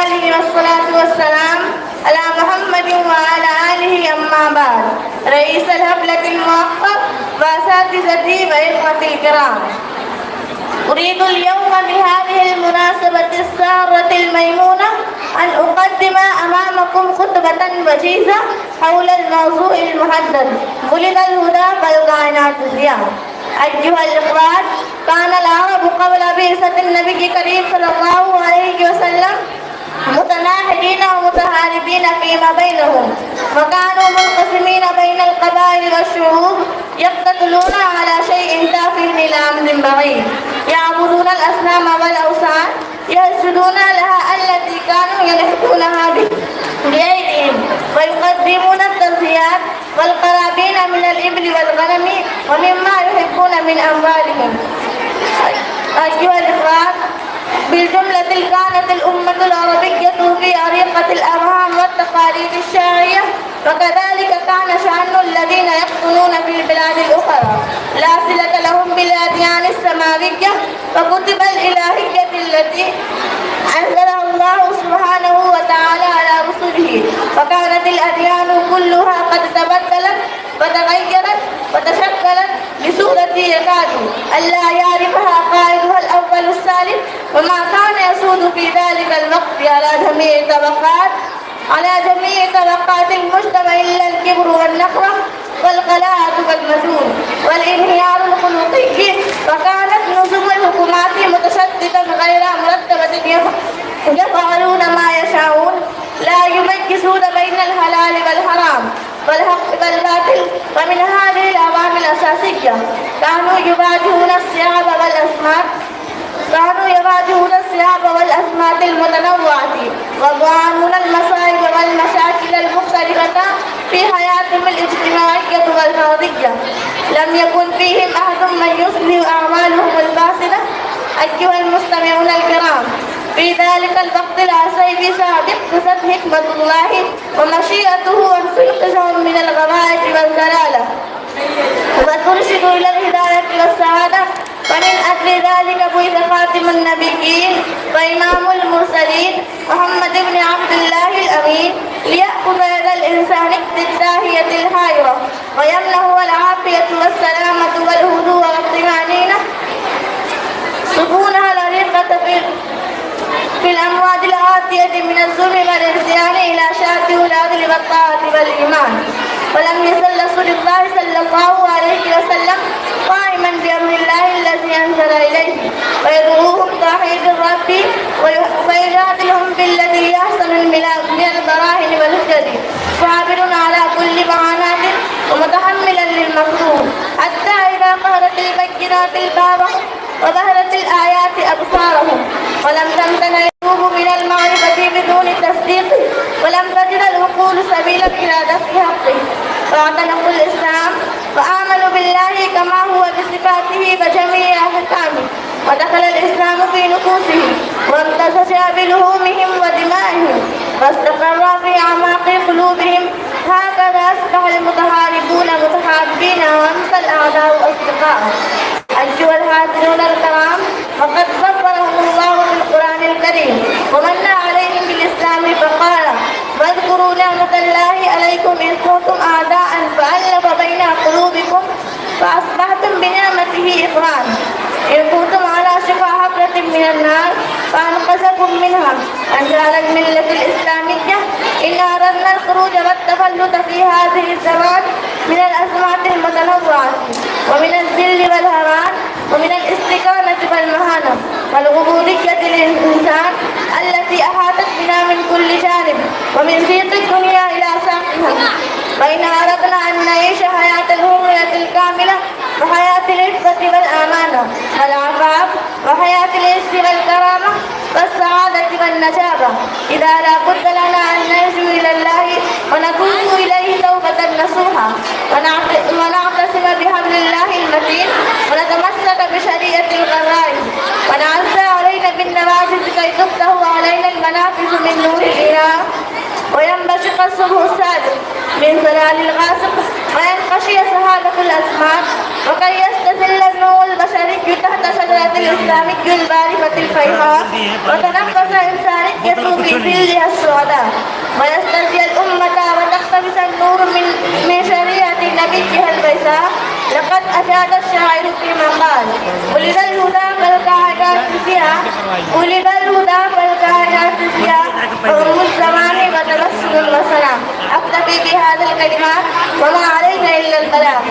آله والصلاة والسلام على محمد وعلى آله أما بعد. رئيس الحفلة الموقر وأساتذتي وإخوتي الكرام، أريد اليوم بهذه المناسبة السارة الميمونة أن أقدم أمامكم خطبة وجيزة حول الموضوع المحدد ولد الهدى والكائنات ضياء. أيها الإخوان، كان العرب قبل بعثة النبي الكريم صلى الله عليه وسلم متناحرين ومتحاربين فيما بينهم، وكانوا منقسمين بين القبائل والشعوب يقتتلون على شيء تافه إلى أمر بعيد، يعبدون الأصنام والأوثان، يسجدون لها التي كانوا ينحتونها بأيديهم، ويقدمون التضحيات والقرابين من الإبل والغنم ومما يحبون من أموالهم. أيها الإخوان، بالجملة كانت الأمة العربية في عريقة الأوهام والتقاليد الشرعية، وكذلك كان شأن الذين يقطنون في البلاد الأخرى لا صلة لهم بالأديان السماوية وكتب الإلهية التي أنزلها الله سبحانه وتعالى على رسله، وكانت الأديان كلها قد تبدلت وتغيرت وتشكلت بصورة يكاد ألا يعرفها قائدها الأول السالم، وما كان يسود في ذلك الوقت على جميع طبقات المجتمع إلا الكبر والنخرة والقلاءة والمجون والانهيار الخلقي، وكانت نظم الحكومات متشددة غير مرتبة يفعلون ما يشاءون، لا يميزون بين الحلال والحرام والحق والباطل. ومن هذه العوامل الأساسية كانوا يواجهون الصعاب والأزمات المتنوعة ويعانون المصائب والمشاكل المختلفة في حياتهم الاجتماعية والفردية. لم يكن فيهم أحد من يصلح أعمالهم الفاسدة. أيها المستمعون الكرام، في ذلك الوقت العصيب اقتضت حكمة الله ومشيئته أن تنقذهم من الغواية والضلالة وترشد إلى الهداية والسعادة، ومن أجل ذلك بعث خاتم النبيين وإمام المرسلين محمد بن عبد الله الأمين ليأخذ يد الإنسان الداهية الحائرة ويمنحه العافية والسلامة والهدوء والطمأنينة سكونها العريقة في الأمواج الآتية من الظلم والعصيان إلى شاة العدل والطاعة والإيمان. ولم يزل رسول الله صلى الله عليه وسلم قائما بأمر الله الذي أنزل إليه ويدعوهم توحيد الرب ويجادلهم بالذي أحسن من البراهين والحجج، صابر على كل معاناة ومتحملا للمكروه، حتى إذا ظهرت البينات الباب وظهرت الآيات أبصارهم ولم تمتنع القلوب من المعرفة بدون تصديق، ولم تجد العقول سبيلا إلى دفع حقه، فاعتنقوا الإسلام وآمنوا بالله كما هو بصفاته وجميع أحكامه، ودخل الإسلام في نفوسهم وامتزج بلحومهم ودمائهم واستقر في أعماق قلوبهم. هكذا أصبح المتحاربون متحابين وأمسى الأعداء أصدقاء. أيها الحاضرون الكرام، وقد صبرهم الله في القرآن الكريم ومن عليهم بالإسلام فقال: واذكروا نعمة الله عليكم إذ كنتم أعداء فألف بين قلوبكم فأصبحتم بنعمته إخوانا، إن كنتم على شفا حفرة من النار فأنقذكم منها. أنزل الملة الإسلامية إن أردنا الخروج والتفلت في هذه الزمان من الأزمات المتنوعة ومن الذل والهوان ومن الاستكانة والمهانة والعبودية للإنسان التي أحاطت بنا من كل جانب ومن ضيق الدنيا إلى ساقها. فإن أردنا أن نعيش حياة الحرية الكاملة وحياة العفة والأمانة والعفاف وحياة العز والكرامة والسعادة والنجابة، إذا لا بد لنا أن نرجو إلى الله ونتوب إليه توبة نصوحا ونعتصم بحبل الله المتين ونتمسك بشريعة الغرائز ونعزى علينا بالنواجذ كي تفتح علينا المنافذ من نور الإله وينبشق الصبح الصادق من ظلال الغاسق وينقشي سهادة الأزمان وكي يستذل النوع البشري تحت شجرة الإسلامي البارفة الفيحاء وتنفس إنسانية في ظلها السعداء ويسترجي الأمة وتقتبس النور من شريعة نبيها البيساء. لقد أفاد الشاعر فيما قال ولد الهدى فالكائنات فيها حرم الزمان وتبسم الوسلام. أكتفي بهذا الكلمات وما علينا إلا البلاغ.